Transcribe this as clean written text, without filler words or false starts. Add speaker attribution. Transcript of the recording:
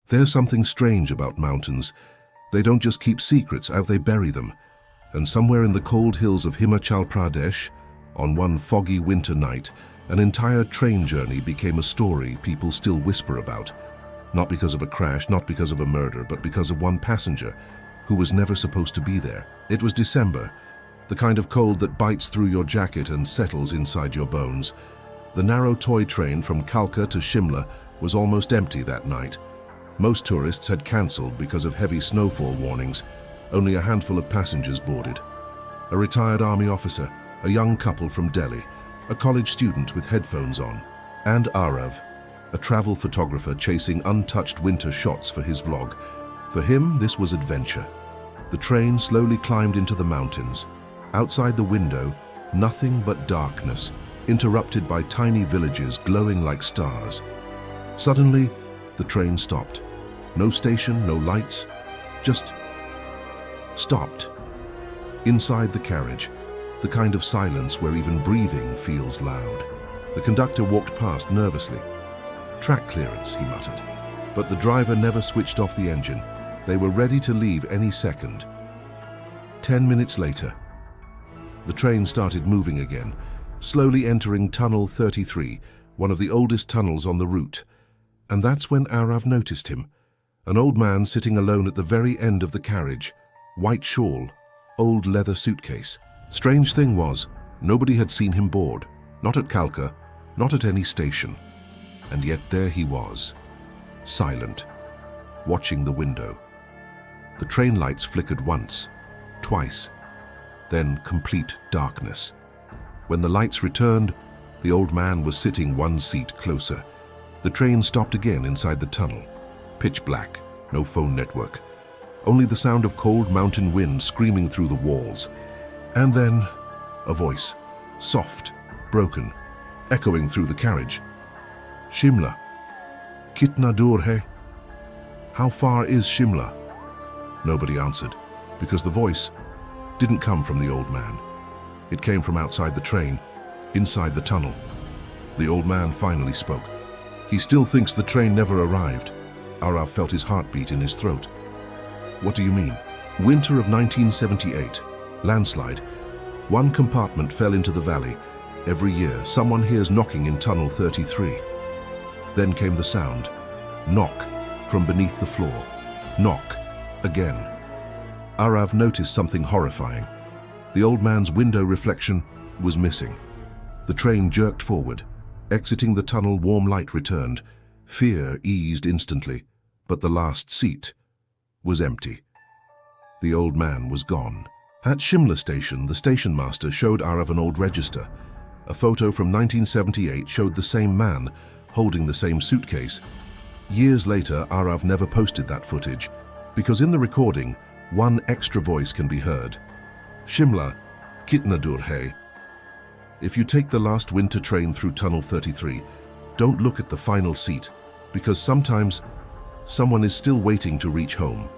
Speaker 1: There's something strange about mountains. They don't just keep secrets out, they bury them. And somewhere in the cold hills of Himachal Pradesh, on one foggy winter night, an entire train journey became a story people still whisper about. Not because of a crash, not because of a murder, but because of one passenger who was never supposed to be there. It was December, the kind of cold that bites through your jacket and settles inside your bones. The narrow toy train from Kalka to Shimla was almost empty that night. Most tourists had cancelled because of heavy snowfall warnings. Only a handful of passengers boarded. A retired army officer, a young couple from Delhi, a college student with headphones on, and Aarav, a travel photographer chasing untouched winter shots for his vlog. For him, this was adventure. The train slowly climbed into the mountains. Outside the window, nothing but darkness, interrupted by tiny villages glowing like stars. Suddenly, the train stopped. No station, no lights, just stopped. Inside the carriage, the kind of silence where even breathing feels loud. The conductor walked past nervously. "Track clearance," he muttered. But the driver never switched off the engine. They were ready to leave any second. 10 minutes later, the train started moving again, slowly entering Tunnel 33, one of the oldest tunnels on the route. And that's when Aarav noticed him. An old man sitting alone at the very end of the carriage, white shawl, old leather suitcase. Strange thing was, nobody had seen him board, not at Kalka, not at any station. And yet there he was, silent, watching the window. The train lights flickered once, twice, then complete darkness. When the lights returned, the old man was sitting one seat closer. The train stopped again inside the tunnel. Pitch black, no phone network. Only the sound of cold mountain wind screaming through the walls. And then, a voice, soft, broken, echoing through the carriage. "Shimla. Kitna dur hai? How far is Shimla?" Nobody answered, because the voice didn't come from the old man. It came from outside the train, inside the tunnel. The old man finally spoke. "He still thinks the train never arrived." Aarav felt his heartbeat in his throat. "What do you mean?" "Winter of 1978. Landslide. One compartment fell into the valley. Every year, someone hears knocking in Tunnel 33. Then came the sound. Knock from beneath the floor. Knock again." Aarav noticed something horrifying. The old man's window reflection was missing. The train jerked forward. Exiting the tunnel, warm light returned. Fear eased instantly, but the last seat was empty. The old man was gone. At Shimla station, the station master showed Aarav an old register. A photo from 1978 showed the same man holding the same suitcase. Years later, Aarav never posted that footage, because in the recording, one extra voice can be heard. "Shimla, kitna dur hai?" If you take the last winter train through Tunnel 33, don't look at the final seat, because sometimes someone is still waiting to reach home.